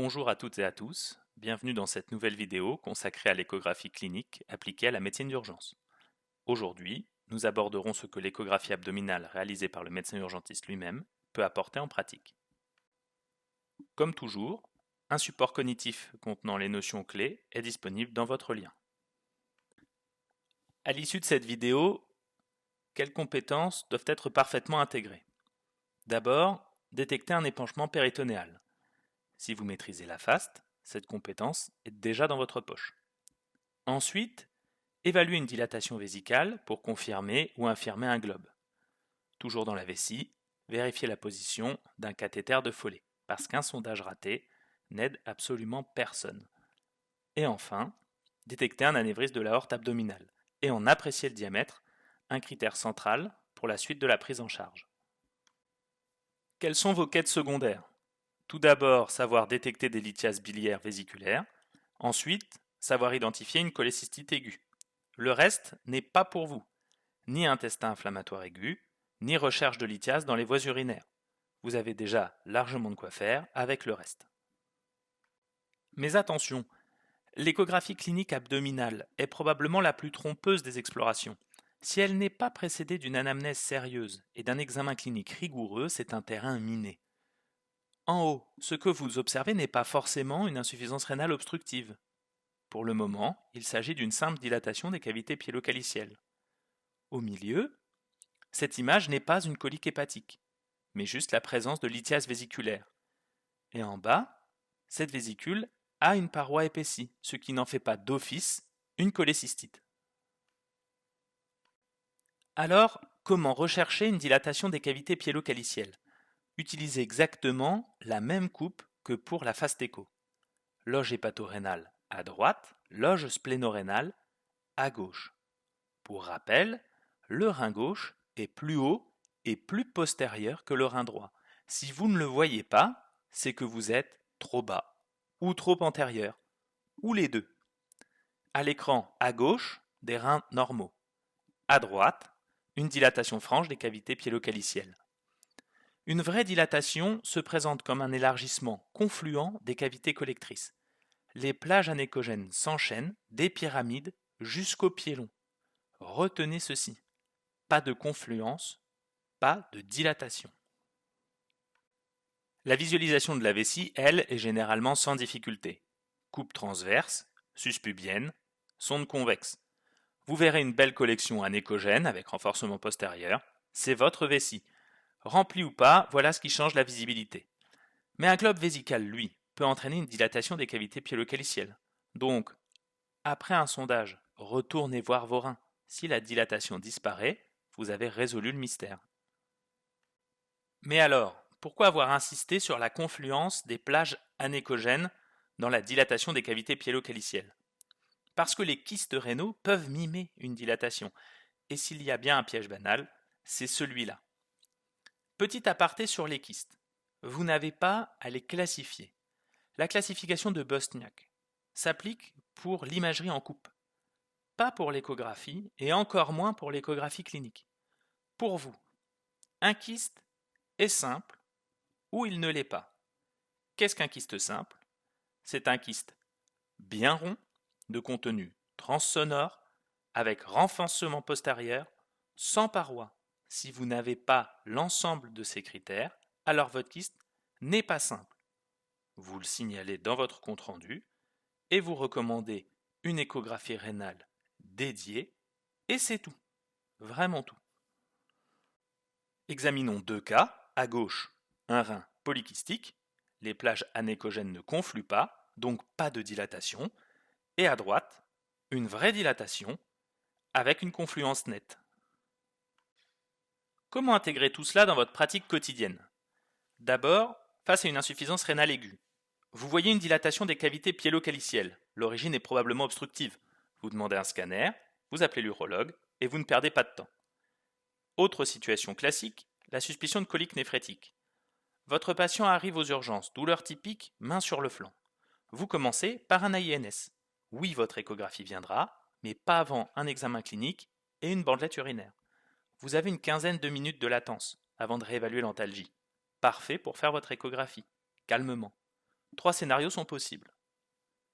Bonjour à toutes et à tous, bienvenue dans cette nouvelle vidéo consacrée à l'échographie clinique appliquée à la médecine d'urgence. Aujourd'hui, nous aborderons ce que l'échographie abdominale réalisée par le médecin urgentiste lui-même peut apporter en pratique. Comme toujours, un support cognitif contenant les notions clés est disponible dans votre lien. À l'issue de cette vidéo, quelles compétences doivent être parfaitement intégrées? D'abord, détecter un épanchement péritonéal. Si vous maîtrisez la FAST, cette compétence est déjà dans votre poche. Ensuite, évaluer une dilatation vésicale pour confirmer ou infirmer un globe. Toujours dans la vessie, vérifier la position d'un cathéter de Foley, parce qu'un sondage raté n'aide absolument personne. Et enfin, détecter un anévrisme de l'aorte abdominale et en apprécier le diamètre, un critère central pour la suite de la prise en charge. Quelles sont vos quêtes secondaires? Tout d'abord, savoir détecter des lithiases biliaires vésiculaires. Ensuite, savoir identifier une cholécystite aiguë. Le reste n'est pas pour vous. Ni intestin inflammatoire aigu, ni recherche de lithiase dans les voies urinaires. Vous avez déjà largement de quoi faire avec le reste. Mais attention, l'échographie clinique abdominale est probablement la plus trompeuse des explorations. Si elle n'est pas précédée d'une anamnèse sérieuse et d'un examen clinique rigoureux, c'est un terrain miné. En haut, ce que vous observez n'est pas forcément une insuffisance rénale obstructive. Pour le moment, il s'agit d'une simple dilatation des cavités pyélocalicielles. Au milieu, cette image n'est pas une colique hépatique, mais juste la présence de lithiase vésiculaire. Et en bas, cette vésicule a une paroi épaissie, ce qui n'en fait pas d'office une cholécystite. Alors, comment rechercher une dilatation des cavités pyélocalicielles? Utilisez exactement la même coupe que pour la FAST-écho. Loge hépatorénale à droite, loge splénorénale à gauche. Pour rappel, le rein gauche est plus haut et plus postérieur que le rein droit. Si vous ne le voyez pas, c'est que vous êtes trop bas ou trop antérieur, ou les deux. À l'écran à gauche, des reins normaux. À droite, une dilatation franche des cavités pyélocalicielles. Une vraie dilatation se présente comme un élargissement confluent des cavités collectrices. Les plages anéchogènes s'enchaînent des pyramides jusqu'au piélon. Retenez ceci, pas de confluence, pas de dilatation. La visualisation de la vessie, elle, est généralement sans difficulté. Coupe transverse, suspubienne, sonde convexe. Vous verrez une belle collection anéchogène avec renforcement postérieur. C'est votre vessie. Rempli ou pas, voilà ce qui change la visibilité. Mais un globe vésical, lui, peut entraîner une dilatation des cavités pyélocalicielles. Donc, après un sondage, retournez voir vos reins. Si la dilatation disparaît, vous avez résolu le mystère. Mais alors, pourquoi avoir insisté sur la confluence des plages anéchogènes dans la dilatation des cavités pyélocalicielles? Parce que les kystes rénaux peuvent mimer une dilatation, et s'il y a bien un piège banal, c'est celui-là. Petit aparté sur les kystes. Vous n'avez pas à les classifier. La classification de Bostniak s'applique pour l'imagerie en coupe, pas pour l'échographie et encore moins pour l'échographie clinique. Pour vous, un kyste est simple ou il ne l'est pas. Qu'est-ce qu'un kyste simple? C'est un kyste bien rond, de contenu transsonore, avec renforcement postérieur, sans paroi. Si vous n'avez pas l'ensemble de ces critères, alors votre kyste n'est pas simple. Vous le signalez dans votre compte-rendu et vous recommandez une échographie rénale dédiée et c'est tout, vraiment tout. Examinons deux cas. À gauche, un rein polykystique, les plages anéchogènes ne confluent pas, donc pas de dilatation, et à droite, une vraie dilatation avec une confluence nette. Comment intégrer tout cela dans votre pratique quotidienne? D'abord, face à une insuffisance rénale aiguë, vous voyez une dilatation des cavités pyélocalicielles. L'origine est probablement obstructive. Vous demandez un scanner, vous appelez l'urologue et vous ne perdez pas de temps. Autre situation classique, la suspicion de colique néphrétique. Votre patient arrive aux urgences, douleur typique, main sur le flanc. Vous commencez par un AINS. Oui, votre échographie viendra, mais pas avant un examen clinique et une bandelette urinaire. Vous avez une quinzaine de minutes de latence avant de réévaluer l'antalgie. Parfait pour faire votre échographie, calmement. 3 scénarios sont possibles.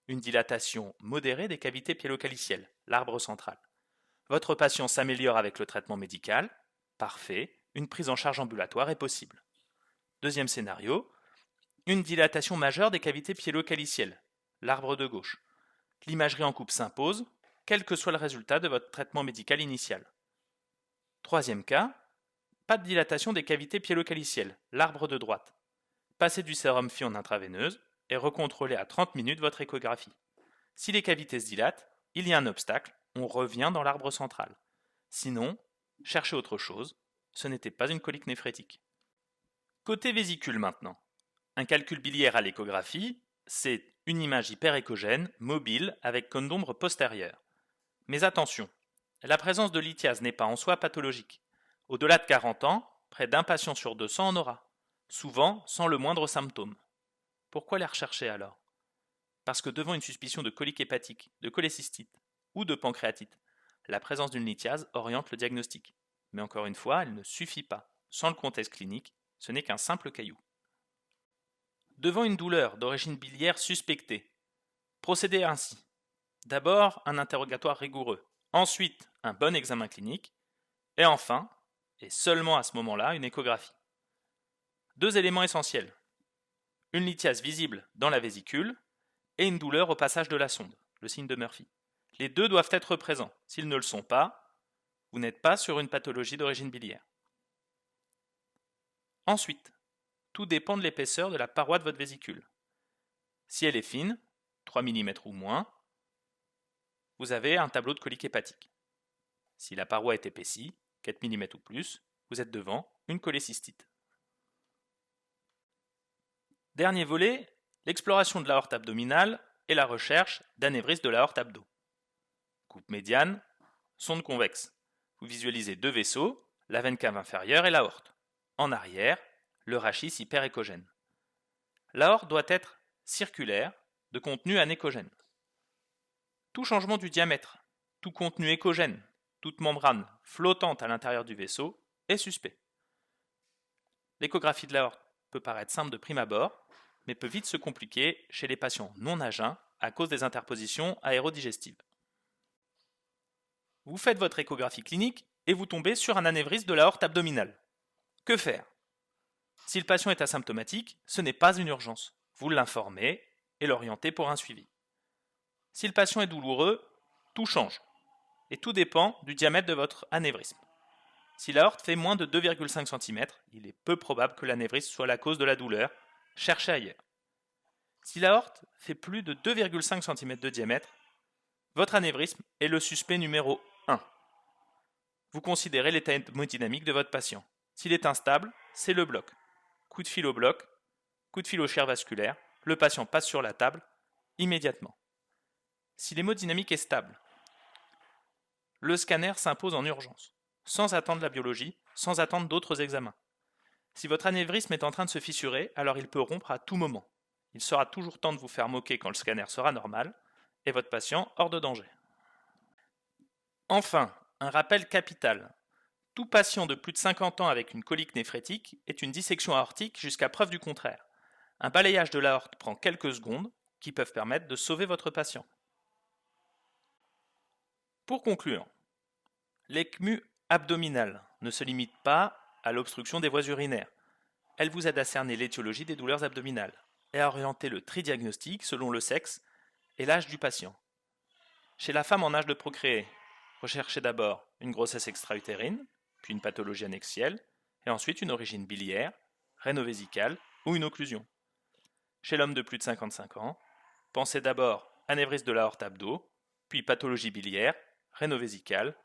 Une dilatation modérée des cavités piélo-calicielles, l'arbre central. Votre patient s'améliore avec le traitement médical. Parfait, une prise en charge ambulatoire est possible. Deuxième scénario, une dilatation majeure des cavités piélo-calicielles, l'arbre de gauche. L'imagerie en coupe s'impose, quel que soit le résultat de votre traitement médical initial. Troisième cas, pas de dilatation des cavités piélo-calicielles, l'arbre de droite. Passez du sérum Fion intraveineuse et recontrôlez à 30 minutes votre échographie. Si les cavités se dilatent, il y a un obstacle, on revient dans l'arbre central. Sinon, cherchez autre chose, ce n'était pas une colique néphrétique. Côté vésicule maintenant. Un calcul biliaire à l'échographie, c'est une image hyperéchogène, mobile, avec cône d'ombre postérieure. Mais attention, la présence de lithiase n'est pas en soi pathologique. Au-delà de 40 ans, près d'un patient sur 200 en aura, souvent sans le moindre symptôme. Pourquoi les rechercher alors? Parce que devant une suspicion de colique hépatique, de cholécystite ou de pancréatite, la présence d'une lithiase oriente le diagnostic. Mais encore une fois, elle ne suffit pas. Sans le contexte clinique, ce n'est qu'un simple caillou. Devant une douleur d'origine biliaire suspectée, procédez ainsi. D'abord, un interrogatoire rigoureux, ensuite un bon examen clinique, et enfin, et seulement à ce moment-là, une échographie. 2 éléments essentiels. Une lithiase visible dans la vésicule et une douleur au passage de la sonde, le signe de Murphy. Les deux doivent être présents. S'ils ne le sont pas, vous n'êtes pas sur une pathologie d'origine biliaire. Ensuite, tout dépend de l'épaisseur de la paroi de votre vésicule. Si elle est fine, 3 mm ou moins, vous avez un tableau de colique hépatique. Si la paroi est épaissie, 4 mm ou plus, vous êtes devant une cholécystite. Dernier volet, l'exploration de l'aorte abdominale et la recherche d'anévrisme de l'aorte abdo. Coupe médiane, sonde convexe. Vous visualisez 2 vaisseaux, la veine cave inférieure et l'aorte. En arrière, le rachis hyperéchogène. L'aorte doit être circulaire, de contenu anéchogène. Tout changement du diamètre, tout contenu échogène, toute membrane flottante à l'intérieur du vaisseau est suspect. L'échographie de l'aorte peut paraître simple de prime abord, mais peut vite se compliquer chez les patients non à jeun à cause des interpositions aérodigestives. Vous faites votre échographie clinique et vous tombez sur un anévrisme de l'aorte abdominale. Que faire? Si le patient est asymptomatique, ce n'est pas une urgence. Vous l'informez et l'orientez pour un suivi. Si le patient est douloureux, tout change. Et tout dépend du diamètre de votre anévrisme. Si l'aorte fait moins de 2,5 cm, il est peu probable que l'anévrisme soit la cause de la douleur. Cherchez ailleurs. Si l'aorte fait plus de 2,5 cm de diamètre, votre anévrisme est le suspect numéro 1. Vous considérez l'état hémodynamique de votre patient. S'il est instable, c'est le bloc. Coup de fil au bloc, coup de fil au chir vasculaire, le patient passe sur la table immédiatement. Si l'hémodynamique est stable, le scanner s'impose en urgence, sans attendre la biologie, sans attendre d'autres examens. Si votre anévrisme est en train de se fissurer, alors il peut rompre à tout moment. Il sera toujours temps de vous faire moquer quand le scanner sera normal, et votre patient hors de danger. Enfin, un rappel capital. Tout patient de plus de 50 ans avec une colique néphrétique est une dissection aortique jusqu'à preuve du contraire. Un balayage de l'aorte prend quelques secondes qui peuvent permettre de sauver votre patient. Pour conclure, l'ECMU abdominale ne se limite pas à l'obstruction des voies urinaires. Elle vous aide à cerner l'étiologie des douleurs abdominales et à orienter le tri-diagnostic selon le sexe et l'âge du patient. Chez la femme en âge de procréer, recherchez d'abord une grossesse extra-utérine, puis une pathologie annexielle, et ensuite une origine biliaire, rénovésicale ou une occlusion. Chez l'homme de plus de 55 ans, pensez d'abord anévrisme de l'aorte abdo, puis pathologie biliaire, rénovésicale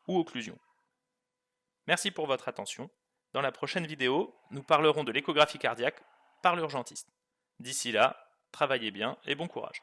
ou occlusion. Merci pour votre attention. Dans la prochaine vidéo, nous parlerons de l'échographie cardiaque par l'urgentiste. D'ici là, travaillez bien et bon courage.